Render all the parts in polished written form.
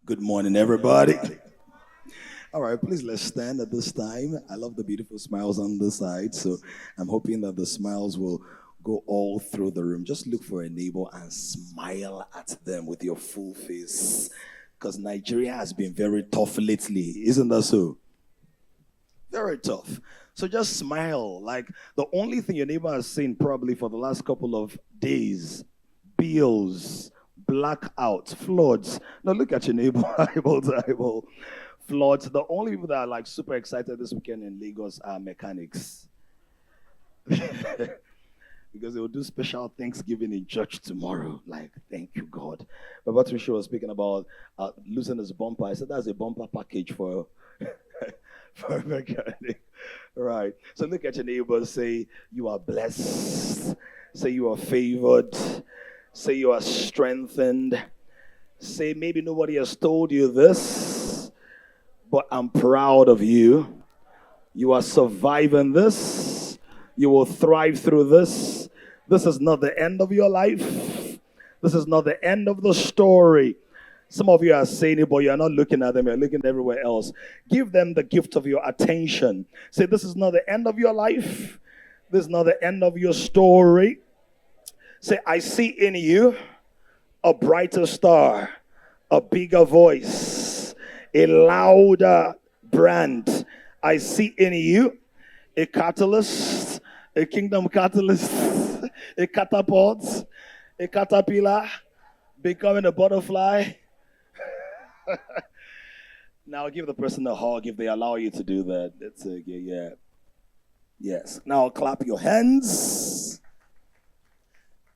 Good morning, everybody. All right, please let's stand at this time. I love the beautiful smiles on this side, so I'm hoping that the smiles will go all through the room. Just look for a neighbor and smile at them with your full face. Because Nigeria has been very tough lately, isn't that so? Very tough. So just smile. Like the only thing your neighbor has seen probably for the last couple of days, bills, blackouts, floods. Now look at your neighbor, eyeball to eyeball. Floods. The only people that are like super excited this weekend in Lagos are mechanics. Because they will do special Thanksgiving in church tomorrow. Like, thank you, God. But what Trisha was speaking about losing his bumper. I said that's a bumper package for for a mechanic. Right. So look at your neighbor, say you are blessed, say you are favored, say you are strengthened. Say maybe nobody has told you this, but I'm proud of you. You are surviving this. You will thrive through this. This is not the end of your life. This is not the end of the story. Some of you are saying it, but you're not looking at them, you're looking everywhere else. Give them the gift of your attention. Say, this is not the end of your life. This is not the end of your story. Say, I see in you a brighter star, a bigger voice, a louder brand. I see in you a catalyst, a kingdom catalyst, a catapult, a caterpillar, becoming a butterfly. Now give the person a hug if they allow you to do that. That's a yeah. Yes. Now clap your hands.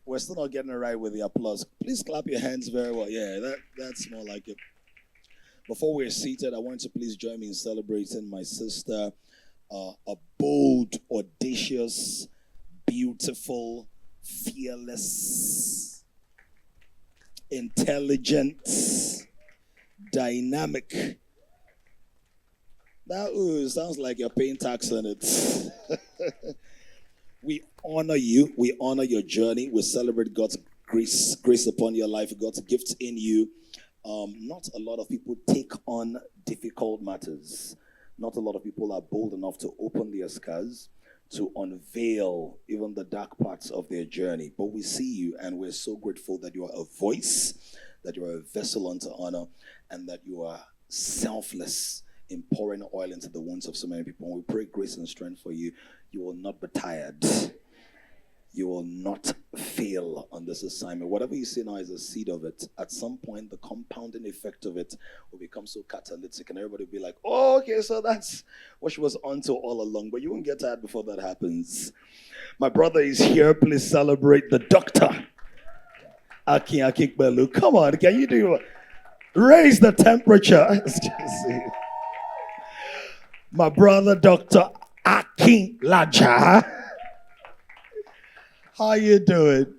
We're still not getting it right with the applause. Please clap your hands very well. Yeah, that's more like it. Before we're seated, I want to please join me in celebrating my sister, a bold, audacious, beautiful, fearless, intelligent, dynamic. That sounds like you're paying tax on it. We honor you. We honor your journey. We celebrate God's grace upon your life, God's gifts in you. Not a lot of people take on difficult matters. Not a lot of people are bold enough to open their scars, to unveil even the dark parts of their journey. But we see you, and we're so grateful that you are a voice, that you are a vessel unto honor, and that you are selfless in pouring oil into the wounds of so many people. And we pray grace and strength for you. You will not be tired. You will not fail on this assignment. Whatever you see now is a seed of it. At some point, the compounding effect of it will become so catalytic, and everybody will be like, oh, okay, so that's what she was onto all along. But you won't get tired before that happens. My brother is here. Please celebrate the doctor. Akin Akikbelu. Come on, can you do raise the temperature? My brother, Dr. Akin Laja. How you doing?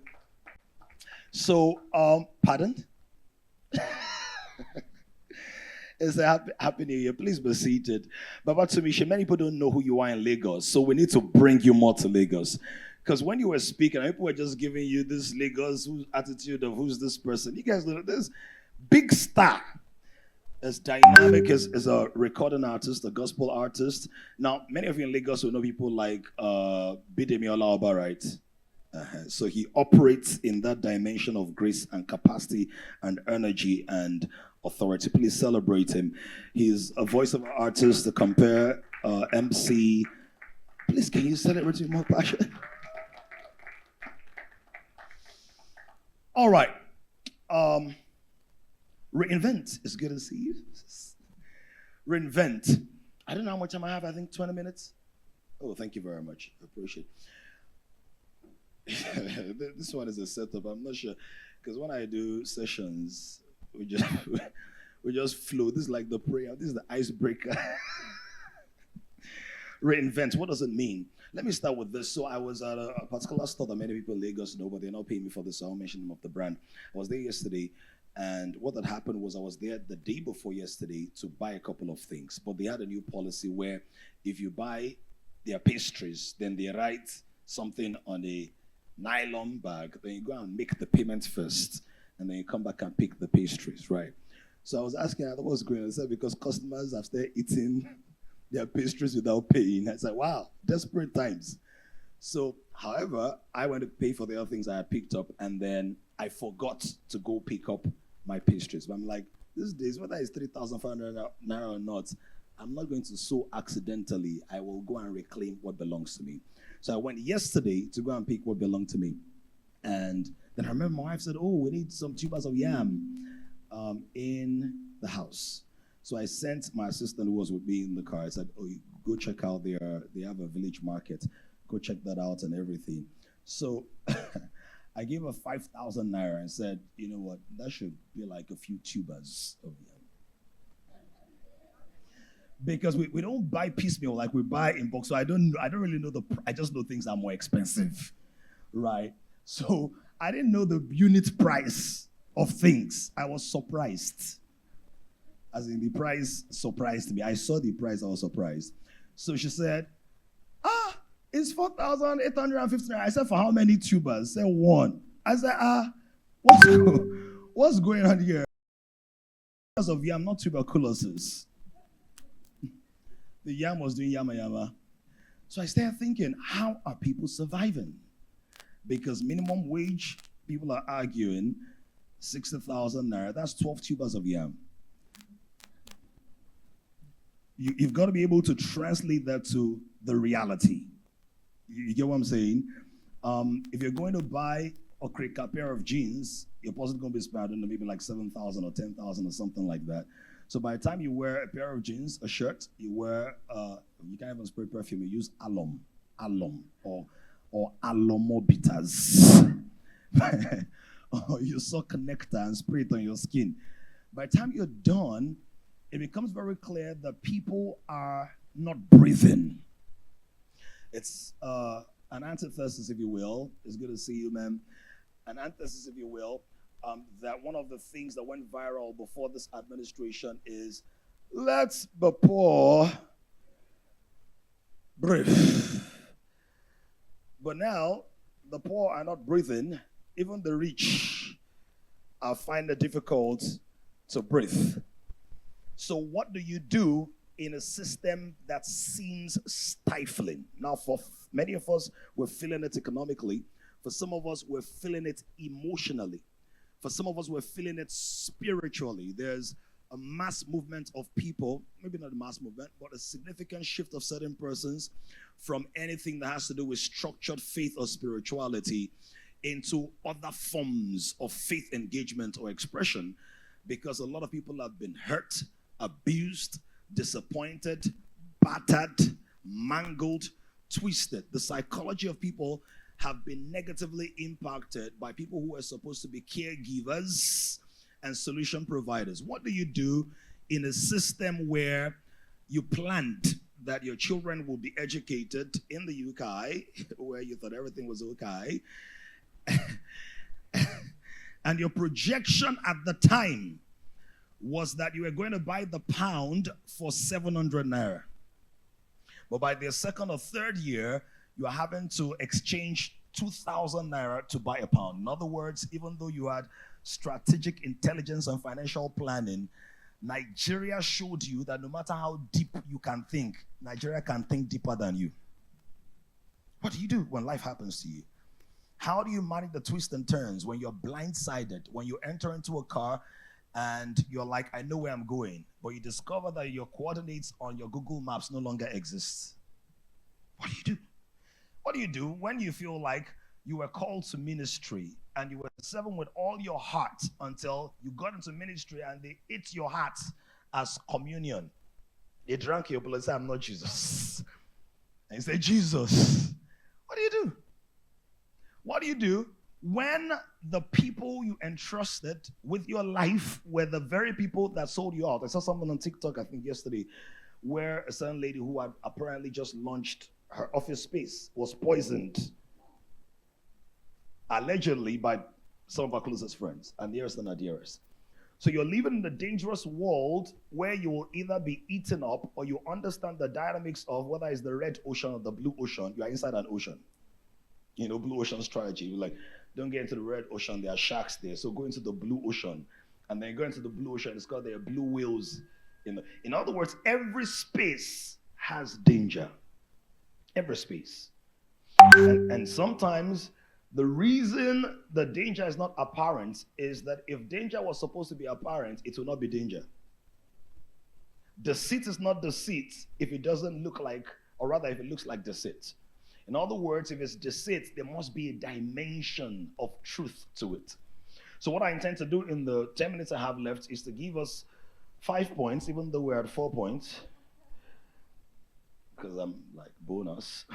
So, pardon? It's a happy New Year. Please be seated. Baba Tumishi, many people don't know who you are in Lagos, so we need to bring you more to Lagos. Because when you were speaking, people were just giving you this Lagos attitude of who's this person. You guys know this big star, as dynamic as a recording artist, a gospel artist. Now, many of you in Lagos will know people like Damilola, right? So he operates in that dimension of grace and capacity and energy and authority. Please celebrate him. He's a voice of an artist, to compare MC. Please, can you celebrate with more passion? All right. Reinvent. It's good to see you. Reinvent. I don't know how much time I have. I think 20 minutes. Oh, thank you very much. I appreciate it. This one is a setup. I'm not sure, because when I do sessions, we just we just flow. This is like the prayer. This is the icebreaker. Reinvent. What does it mean? Let me start with this. So I was at a particular store that many people in Lagos know, but they're not paying me for this, so I'll mention them of the brand. I was there yesterday, and what had happened was I was there the day before yesterday to buy a couple of things, but they had a new policy where if you buy their pastries, then they write something on a nylon bag, then you go and make the payment first, and then you come back and pick the pastries, right? So I was asking her what's going on. I said, because customers have started eating their pastries without paying. I said, wow, desperate times. So, however, I went to pay for the other things I had picked up, and then I forgot to go pick up my pastries. But I'm like, these days, whether it's 3,500 naira or not, I'm not going to so accidentally. I will go and reclaim what belongs to me. So I went yesterday to go and pick what belonged to me. And then I remember my wife said, oh, we need some tubers of yam in the house. So I sent my assistant who was with me in the car. I said, oh, go check out they have a village market. Go check that out and everything. So I gave her 5,000 naira and said, you know what, that should be like a few tubers of yam. Because we don't buy piecemeal like we buy in bulk. So I don't really know I just know things are more expensive, right? So I didn't know the unit price of things. I was surprised. As in, the price surprised me. I saw the price, I was surprised. So she said, it's 4,850 naira. I said, for how many tubers? She said, one. I said, what's going on here? Because of yam, not tuberculosis. The yam was doing yama yama. So I started thinking, how are people surviving? Because minimum wage, people are arguing 60,000 naira. That's 12 tubers of yam. You've got to be able to translate that to the reality. You get what I'm saying? If you're going to buy a pair of jeans, you're possibly going to be spending maybe like 7,000 or 10,000 or something like that. So by the time you wear a pair of jeans, a shirt, you wear, you can't even spray perfume, you use alum, or alomobitas. Or you suck nectar and spray it on your skin. By the time you're done, it becomes very clear that people are not breathing. It's an antithesis, if you will. It's good to see you, man. An antithesis, if you will, that one of the things that went viral before this administration is, let's be poor, breathe. But now, the poor are not breathing. Even the rich are finding it difficult to breathe. So what do you do in a system that seems stifling? Now, for many of us, we're feeling it economically. For some of us, we're feeling it emotionally. For some of us, we're feeling it spiritually. There's a mass movement of people, maybe not a mass movement, but a significant shift of certain persons from anything that has to do with structured faith or spirituality into other forms of faith engagement or expression, because a lot of people have been hurt, abused, disappointed, battered, mangled, twisted. The psychology of people have been negatively impacted by people who are supposed to be caregivers and solution providers. What do you do in a system where you planned that your children will be educated in the UK, where you thought everything was okay, and your projection at the time was that you were going to buy the pound for 700 naira. But by the second or third year, you are having to exchange 2,000 naira to buy a pound. In other words, even though you had strategic intelligence and financial planning, Nigeria showed you that no matter how deep you can think, Nigeria can think deeper than you. What do you do when life happens to you? How do you manage the twists and turns when you're blindsided, when you enter into a car and you're like, I know where I'm going, but you discover that your coordinates on your Google Maps no longer exist? What do you do? What do you do when you feel like you were called to ministry and you were serving with all your heart until you got into ministry and they ate your heart as communion? They drank your blood and said, I'm not Jesus. And you say, Jesus. What do you do? What do you do when the people you entrusted with your life were the very people that sold you out? I saw something on TikTok, I think yesterday, where a certain lady who had apparently just launched her office space was poisoned, allegedly by some of our closest friends, and nearest and our dearest. So you're living in a dangerous world where you will either be eaten up or you understand the dynamics of whether it's the red ocean or the blue ocean. You are inside an ocean. You know, blue ocean strategy. You're like, don't get into the red ocean, there are sharks there. So go into the blue ocean And then you go into the blue ocean, it's called there are blue whales. In other words, every space has danger. Every space. And sometimes the reason the danger is not apparent is that if danger was supposed to be apparent, it will not be danger. Deceit is not deceit if it doesn't look like, or rather if it looks like deceit. In other words, if it's deceit, there must be a dimension of truth to it. So what I intend to do in the 10 minutes I have left is to give us 5 points, even though we're at 4 points, because I'm like bonus.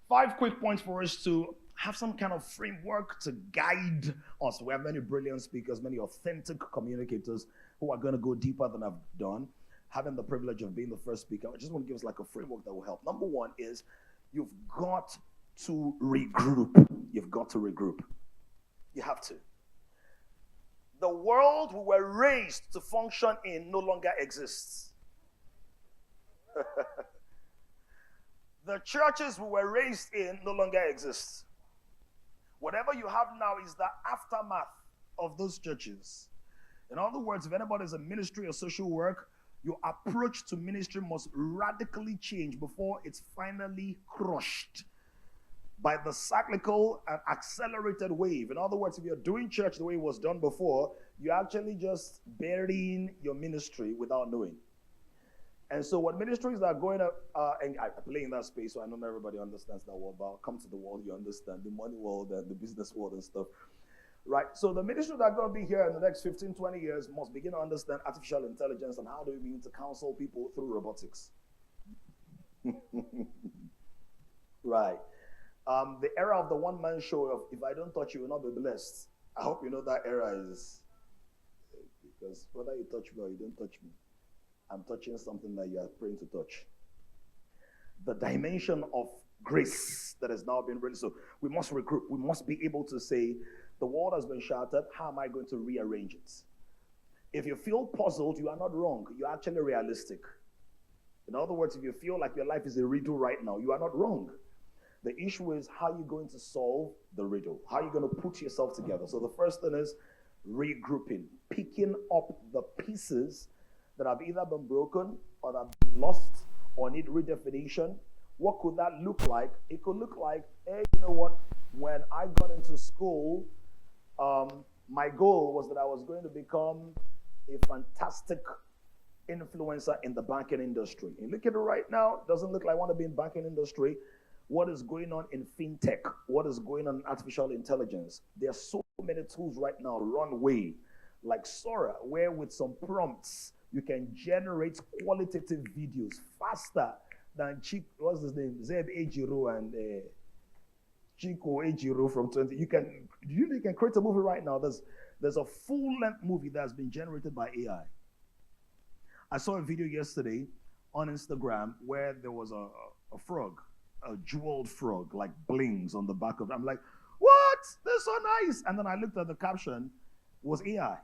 5 quick points for us to have some kind of framework to guide us. We have many brilliant speakers, many authentic communicators who are going to go deeper than I've done. Having the privilege of being the first speaker, I just want to give us like a framework that will help. Number one is you've got to regroup. You've got to regroup. You have to. The world we were raised to function in no longer exists. The churches we were raised in no longer exist. Whatever you have now is the aftermath of those churches. In other words, if anybody is a ministry or social work, your approach to ministry must radically change before it's finally crushed by the cyclical and accelerated wave. In other words, if you're doing church the way it was done before, you're actually just burying your ministry without knowing. And so what ministries are going to, and I play in that space, so I know not everybody understands that world, but I'll come to the world you understand, the money world and the business world and stuff. Right, so the ministries that are going to be here in the next 15, 20 years must begin to understand artificial intelligence and how do we begin to counsel people through robotics. Right. The era of the one-man show of if I don't touch you, you will not be blessed. I hope you know that era is, because whether you touch me or you don't touch me, I'm touching something that you are praying to touch. The dimension of grace that has now been released. So we must regroup. We must be able to say, the world has been shattered. How am I going to rearrange it? If you feel puzzled, you are not wrong. You're actually realistic. In other words, if you feel like your life is a riddle right now, you are not wrong. The issue is how you're going to solve the riddle. How you're going to put yourself together. So the first thing is regrouping, picking up the pieces that have either been broken or that have been lost or need redefinition. What could that look like? It could look like, hey, you know what? When I got into school, my goal was that I was going to become a fantastic influencer in the banking industry. And look at it right now. It doesn't look like I want to be in banking industry. What is going on in fintech? What is going on in artificial intelligence? There are so many tools right now, runway, like Sora, where with some prompts, you can generate qualitative videos faster than what's his name? Zeb Ejiro and Chico Ejiro from 20. You can create a movie right now. There's a full-length movie that's been generated by AI. I saw a video yesterday on Instagram where there was a frog, a jeweled frog, like blings on the back of it. I'm like, what? That's so nice. And then I looked at the caption, it was AI.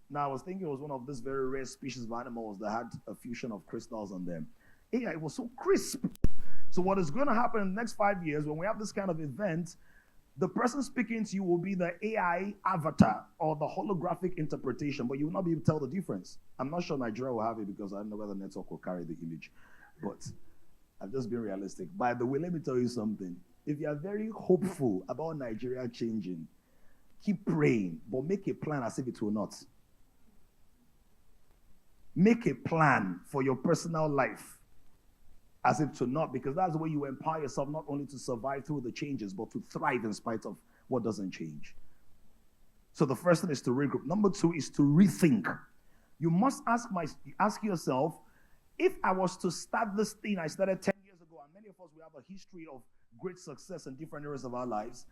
Now I was thinking it was one of these very rare species of animals that had a fusion of crystals on them. AI was so crisp. So what is going to happen in the next 5 years when we have this kind of event, the person speaking to you will be the AI avatar or the holographic interpretation, but you will not be able to tell the difference. I'm not sure Nigeria will have it because I don't know whether the network will carry the image, but I've just been realistic. By the way, let me tell you something. If you are very hopeful about Nigeria changing, keep praying, but make a plan as if it will not. Make a plan for your personal life as if to not, because that's the way you empower yourself not only to survive through the changes, but to thrive in spite of what doesn't change. So the first thing is to regroup. Number two is to rethink. You must ask yourself, if I was to start this thing I started 10 years ago, and many of us, we have a history of great success in different areas of our lives.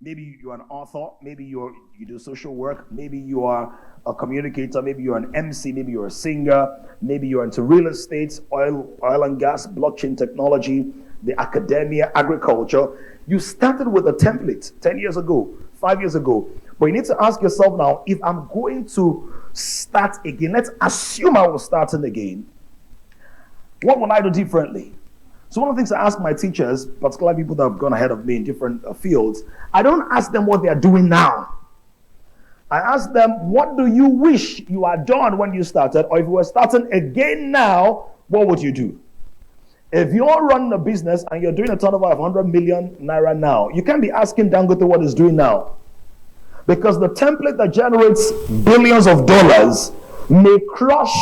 Maybe you're an author, maybe you do social work, maybe you are a communicator, maybe you're an MC, maybe you're a singer, maybe you're into real estate, oil and gas, blockchain technology, the academia, agriculture. You started with a template 10 years ago, 5 years ago. But you need to ask yourself now, if I'm going to start again, let's assume I was starting again, what will I do differently? So one of the things I ask my teachers, particularly people that have gone ahead of me in different fields, I don't ask them what they are doing now. I ask them, what do you wish you had done when you started? Or if you were starting again now, what would you do? If you're running a business and you're doing a turnover of 100 million naira now, you can't be asking Dangote what he's doing now. Because the template that generates billions of dollars may crush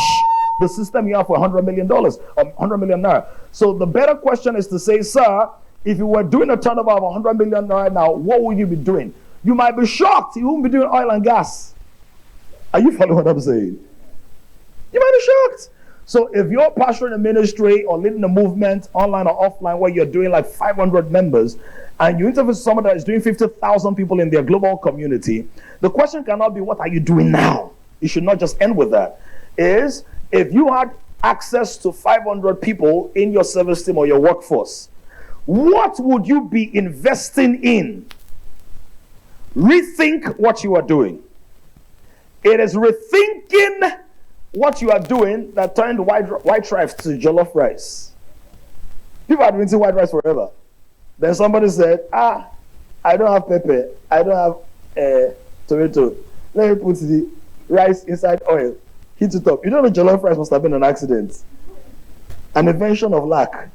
the system you have for $100 million or 100 million naira. So the better question is to say, sir, if you were doing a turnover of 100 million naira now, what would you be doing? You might be shocked. You won't be doing oil and gas. Are you following what I'm saying? You might be shocked. So if you're pastoring a ministry or leading a movement, online or offline, where you're doing like 500 members, and you interview someone that is doing 50,000 people in their global community, the question cannot be, what are you doing now? You should not just end with that. Is, if you had access to 500 people in your service team or your workforce, what would you be investing in? Rethink what you are doing. It is rethinking what you are doing that turned white rice to jollof rice. People have been eating white rice forever. Then somebody said, I don't have pepper, I don't have tomato. Let me put the rice inside oil, heat it up. You know the jollof rice must have been an accident, an invention of lack.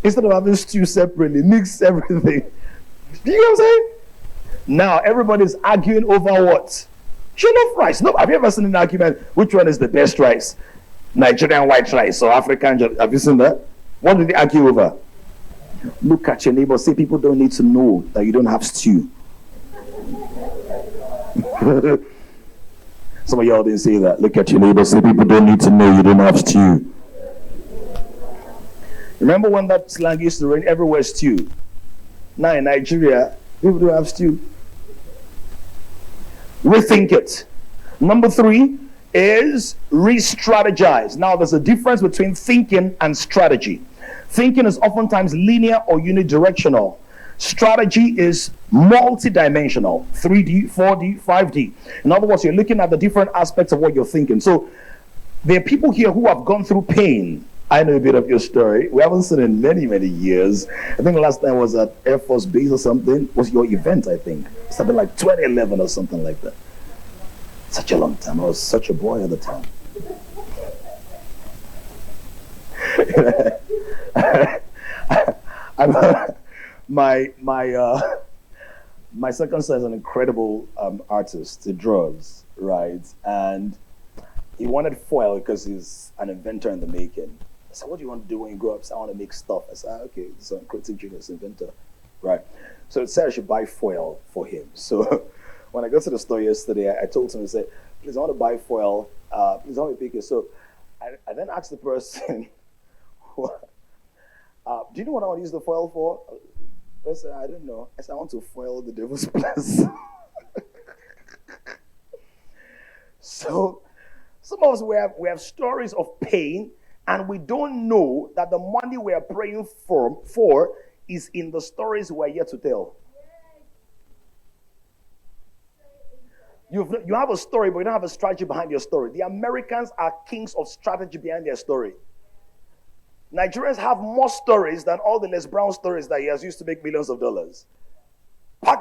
Instead of having stew separately, mix everything. You know what I'm saying? Now everybody's arguing over what? Jollof rice. No, have you ever seen an argument? Which one is the best rice? Nigerian white rice or African? Have you seen that? What did they argue over? Look at your neighbor. Say people don't need to know that you don't have stew. Some of y'all didn't say that. Look at your neighbor. Say people don't need to know you don't have stew. Remember when that slang used to reign everywhere? Stew. Now in Nigeria, people don't have stew. Rethink it. Number 3 is re-strategize. Now there's a difference between thinking and strategy. Thinking is oftentimes linear or unidirectional. Strategy is multi-dimensional, 3D, 4D, 5D. In other words, you're looking at the different aspects of what you're thinking. So there are people here who have gone through pain. I know a bit of your story. We haven't seen it in many, many years. I think the last time was at Air Force Base or something. It was your event, I think. Something like 2011 or something like that. Such a long time. I was such a boy at the time. My second son is an incredible artist. He draws, right? And he wanted foil because he's an inventor in the making. I said, what do you want to do when you grow up? I said, I want to make stuff. I said, okay, so I'm creative genius inventor, right? So it said I should buy foil for him. So when I got to the store yesterday, I told him, I said, please, I want to buy foil. Please, I want to pick it. So I then asked the person, do you know what I want to use the foil for? I said, I don't know. I said, I want to foil the devil's plans. So some of us, we have stories of pain, and we don't know that the money we are praying for is in the stories we are yet to tell. You have a story, but you don't have a strategy behind your story. The Americans are kings of strategy behind their story. Nigerians have more stories than all the Les Brown stories that he has used to make millions of dollars.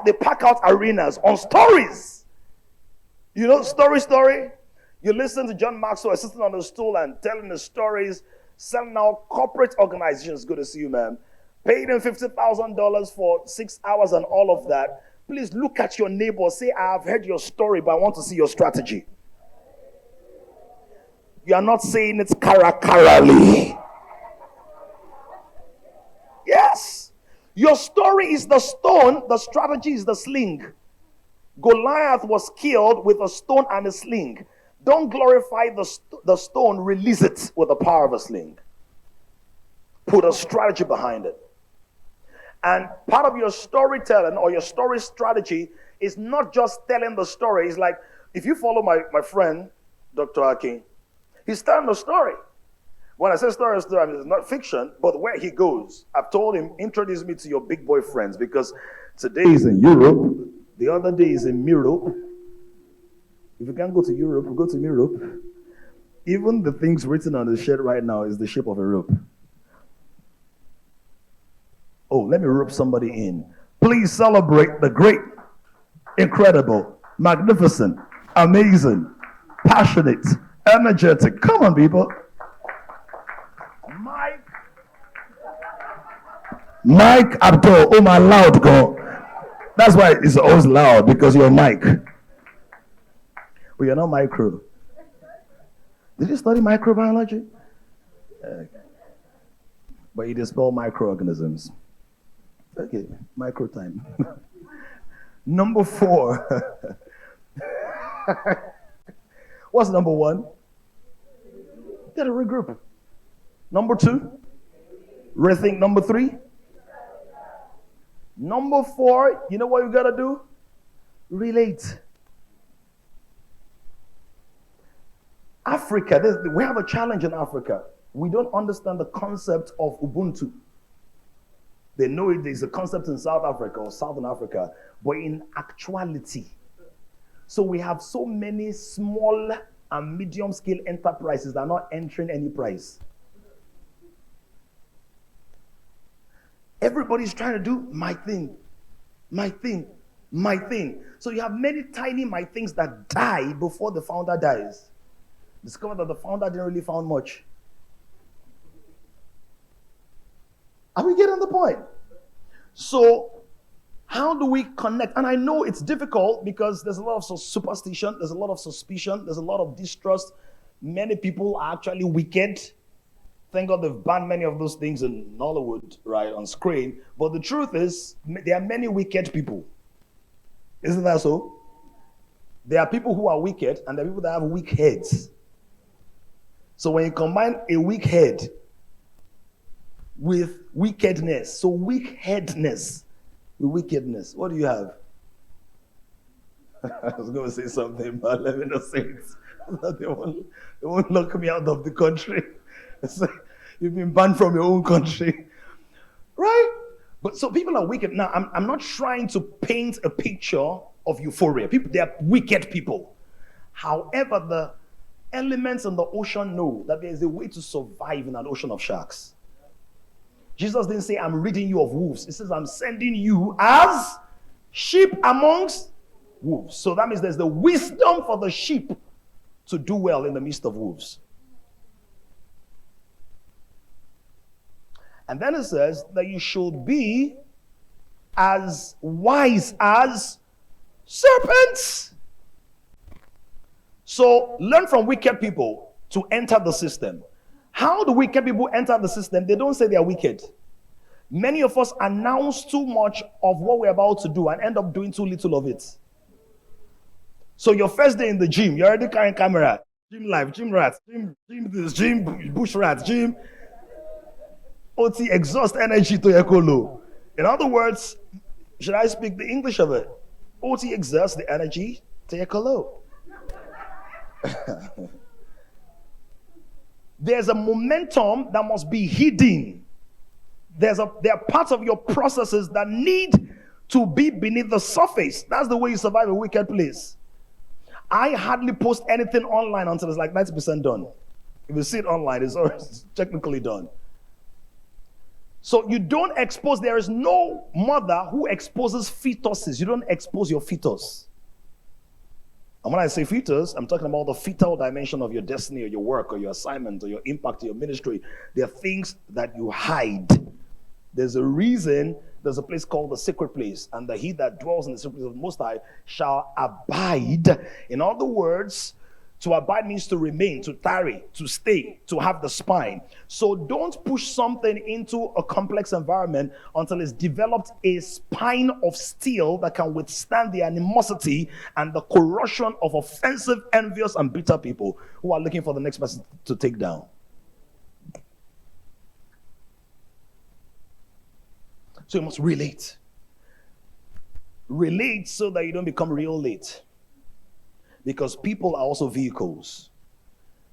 They pack out arenas on stories. You know, story. You listen to John Maxwell sitting on the stool and telling the stories, selling out corporate organizations. Good to see you, man. Paid him $50,000 for 6 hours and all of that. Please look at your neighbor. Say, I have heard your story, but I want to see your strategy. You are not saying it caracarally. Yes. Your story is the stone. The strategy is the sling. Goliath was killed with a stone and a sling. Don't glorify the stone, release it with the power of a sling. Put a strategy behind it. And part of your storytelling or your story strategy is not just telling the story. It's like, if you follow my friend, Dr. Akin, he's telling the story. When I say story, it's not fiction, but where he goes. I've told him, introduce me to your big boy friends, because today is in Europe, the other day is in Europe. If you can't go to Europe, go to Europe. Even the things written on the shirt right now is the shape of a rope. Oh, let me rope somebody in. Please celebrate the great, incredible, magnificent, amazing, passionate, energetic. Come on, people. Mike Abdul. Oh, my loud girl. That's why it's always loud, because you're Mike. Well, you're not micro. Did you study microbiology? But you dispel microorganisms. Okay, micro time. Number 4. What's number 1? Get a regroup. Number 2? Rethink. Number 3? Number 4, you know what you gotta do? Relate. Africa, we have a challenge in Africa. We don't understand the concept of Ubuntu. They know it is a concept in South Africa or Southern Africa, but in actuality. So we have so many small and medium scale enterprises that are not entering any price. Everybody's trying to do my thing, my thing, my thing. So you have many tiny my things that die before the founder dies. Discover that the founder didn't really found much. Are we getting the point? So how do we connect? And I know it's difficult because there's a lot of superstition, there's a lot of suspicion, there's a lot of distrust. Many people are actually wicked. Thank God they've banned many of those things in Nollywood, right, on screen. But the truth is, there are many wicked people. Isn't that so? There are people who are wicked, and there are people that have weak heads. So when you combine a weak head with wickedness, so weak-headedness with wickedness, what do you have? I was going to say something, but let me not say it. They won't lock me out of the country. You've been banned from your own country, right? But so people are wicked. Now, I'm not trying to paint a picture of euphoria. People, they are wicked people. However, the elements in the ocean know that there is a way to survive in an ocean of sharks. Jesus didn't say, I'm ridding you of wolves. He says, I'm sending you as sheep amongst wolves. So that means there's the wisdom for the sheep to do well in the midst of wolves. And then it says that you should be as wise as serpents. So learn from wicked people to enter the system. How do wicked people enter the system? They don't say they are wicked. Many of us announce too much of what we're about to do and end up doing too little of it. So your first day in the gym, you're already carrying camera. Gym life, gym rats, gym this, gym bush rats, gym. OT exhaust energy to your colo. In other words, should I speak the English of it? OT exhausts the energy to your colo. There's a momentum that must be hidden. There are parts of your processes that need to be beneath the surface. That's the way you survive a wicked place. I hardly post anything online until it's like 90% done. If you see it online, it's already technically done. So you don't expose, there is no mother who exposes fetuses. You don't expose your fetus. And when I say fetus, I'm talking about the fetal dimension of your destiny or your work or your assignment or your impact or your ministry. There are things that you hide. There's a reason there's a place called the secret place, and that he that dwells in the secret place of the Most High shall abide. In other words, to abide means to remain, to tarry, to stay, to have the spine. So don't push something into a complex environment until it's developed a spine of steel that can withstand the animosity and the corrosion of offensive, envious, and bitter people who are looking for the next person to take down. So you must relate. Relate so that you don't become real late. Because people are also vehicles.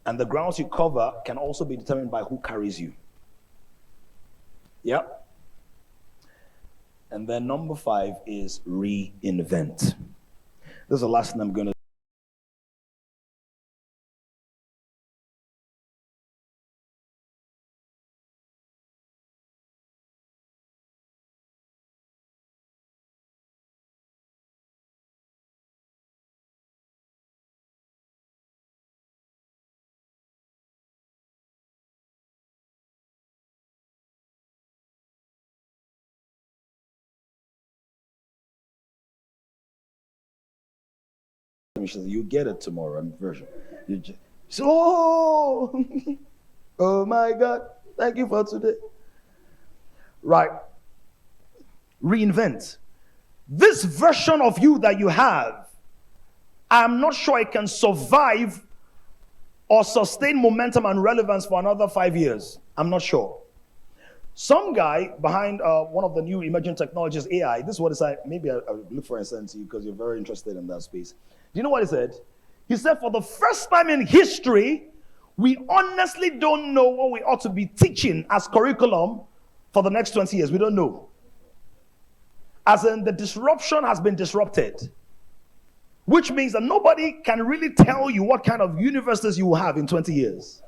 And the grounds you cover can also be determined by who carries you. Yep. And then number 5 is reinvent. This is the last thing I'm going to She said, you get it tomorrow. Version. You just, oh, oh my God. Thank you for today. Right. Reinvent. This version of you that you have, I'm not sure it can survive or sustain momentum and relevance for another 5 years. I'm not sure. Some guy behind one of the new emerging technologies, AI, this is what he said. Maybe I'll look for and send to you because you're very interested in that space. Do you know what he said? He said, for the first time in history, we honestly don't know what we ought to be teaching as curriculum for the next 20 years. We don't know. As in, the disruption has been disrupted. Which means that nobody can really tell you what kind of universities you will have in 20 years.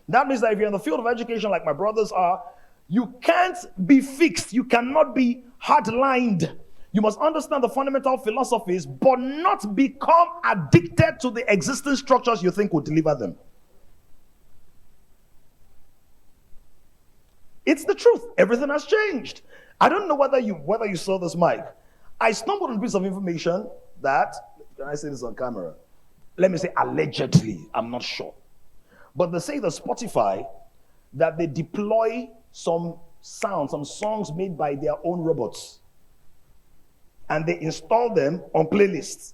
That means that if you're in the field of education like my brothers are, you can't be fixed. You cannot be hard-lined. You must understand the fundamental philosophies, but not become addicted to the existing structures you think will deliver them. It's the truth. Everything has changed. I don't know whether you saw this, Mike. I stumbled on a piece of information that, can I say this on camera? Let me say allegedly, I'm not sure. But they say that Spotify, that they deploy some songs made by their own robots. And they install them on playlists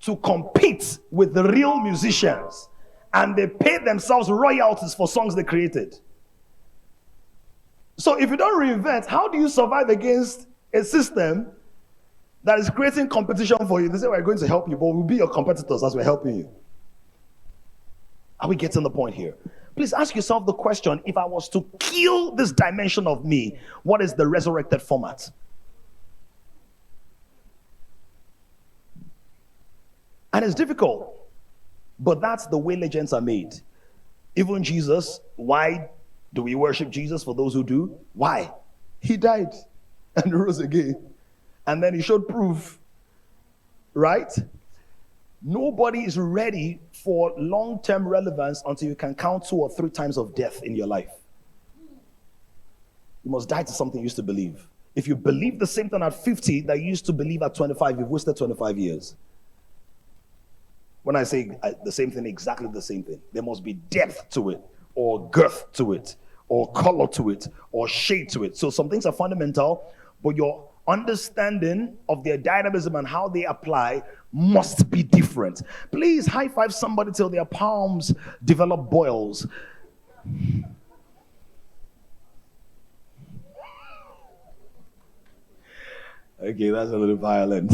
to compete with the real musicians. And they pay themselves royalties for songs they created. So if you don't reinvent, how do you survive against a system that is creating competition for you? They say, we're going to help you, but we'll be your competitors as we're helping you. Are we getting the point here? Please ask yourself the question, if I was to kill this dimension of me, what is the resurrected format? And it's difficult, but that's the way legends are made. Even Jesus, why do we worship Jesus for those who do? Why? He died and rose again. And then he showed proof, right? Nobody is ready for long-term relevance until you can count 2 or 3 times of death in your life. You must die to something you used to believe. If you believe the same thing at 50 that you used to believe at 25, you've wasted 25 years. When I say the same thing, exactly the same thing, there must be depth to it, or girth to it, or color to it, or shade to it. So some things are fundamental, but your understanding of their dynamism and how they apply must be different. Please high five somebody till their palms develop boils. Okay, that's a little violent.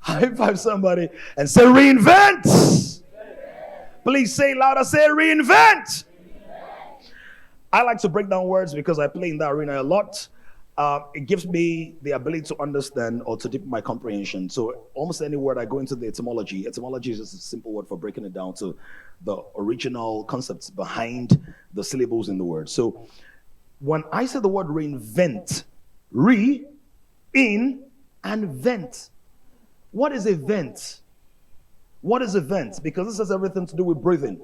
High five somebody and say reinvent. Please say louder, say reinvent. I like to break down words because I play in that arena a lot. It gives me the ability to understand or to deepen my comprehension. So almost any word I go into the etymology. Etymology is just a simple word for breaking it down to the original concepts behind the syllables in the word. So when I say the word reinvent, re, in, and vent. What is a vent? What is a vent? Because this has everything to do with breathing.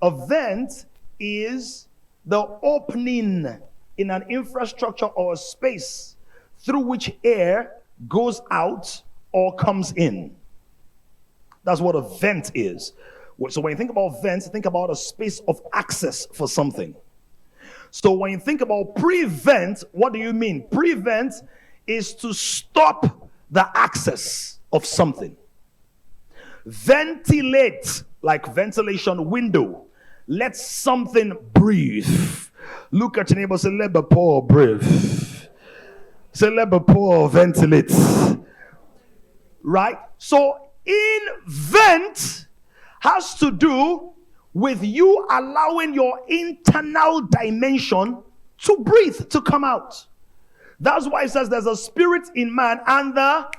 A vent is the opening in an infrastructure or a space through which air goes out or comes in. That's what a vent is. So when you think about vents, think about a space of access for something. So when you think about prevent, what do you mean? Prevent is to stop the access of something. Ventilate, like ventilation window. Let something breathe. Look at your neighbor, say, let the poor breathe. Say, let the poor ventilate. Right? So, invent has to do with you allowing your internal dimension to breathe, to come out. That's why it says there's a spirit in man and the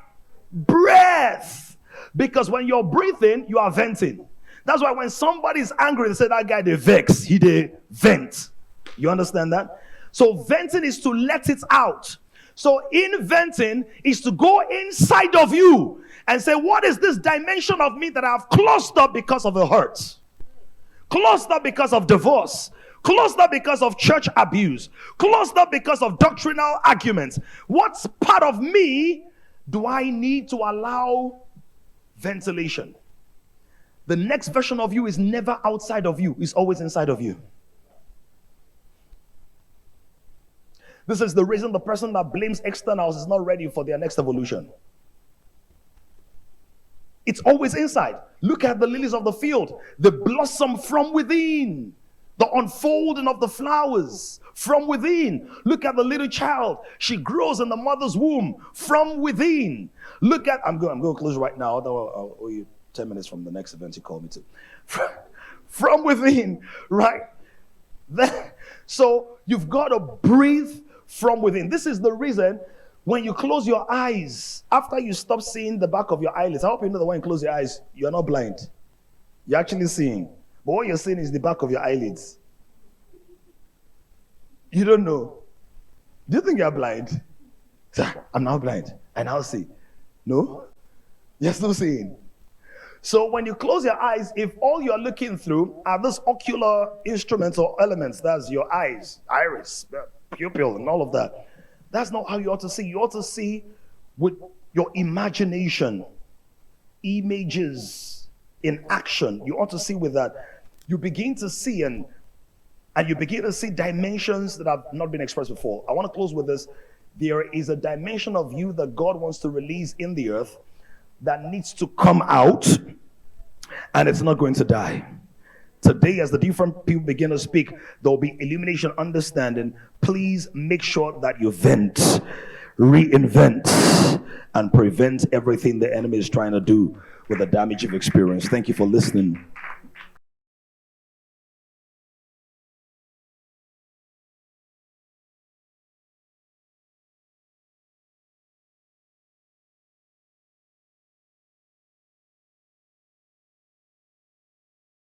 breath. Because when you're breathing, you are venting. That's why when somebody's angry, they say that guy, they vex. He they vent. You understand that? So venting is to let it out. So inventing is to go inside of you and say, what is this dimension of me that I've closed up because of a hurt? Closed up because of divorce. Closed up because of church abuse. Closed up because of doctrinal arguments. What part of me do I need to allow ventilation. The next version of you is never outside of you, it's always inside of you. This is the reason the person that blames externals is not ready for their next evolution. It's always inside. Look at the lilies of the field. They blossom from within. The unfolding of the flowers from within. Look at the little child. She grows in the mother's womb from within. Look at, I'm going to close right now. I'll owe you 10 minutes from the next event you called me to. From within, right? So you've got to breathe from within. This is the reason when you close your eyes, after you stop seeing the back of your eyelids, I hope you know that when you close your eyes, you're not blind. You're actually seeing. But what you're seeing is the back of your eyelids. You don't know. Do you think you're blind? I'm now blind. I now see. No? You're still seeing. So when you close your eyes, if all you're looking through are those ocular instruments or elements, that's your eyes, iris, pupil, and all of that, that's not how you ought to see. You ought to see with your imagination, images in action. You ought to see with that. You begin to see and you begin to see dimensions that have not been expressed before. I want to close with this. There is a dimension of you that God wants to release in the earth that needs to come out, and it's not going to die. Today, as the different people begin to speak, there will be illumination, understanding. Please make sure that you vent, reinvent, and prevent everything the enemy is trying to do with the damage you've experienced. Thank you for listening.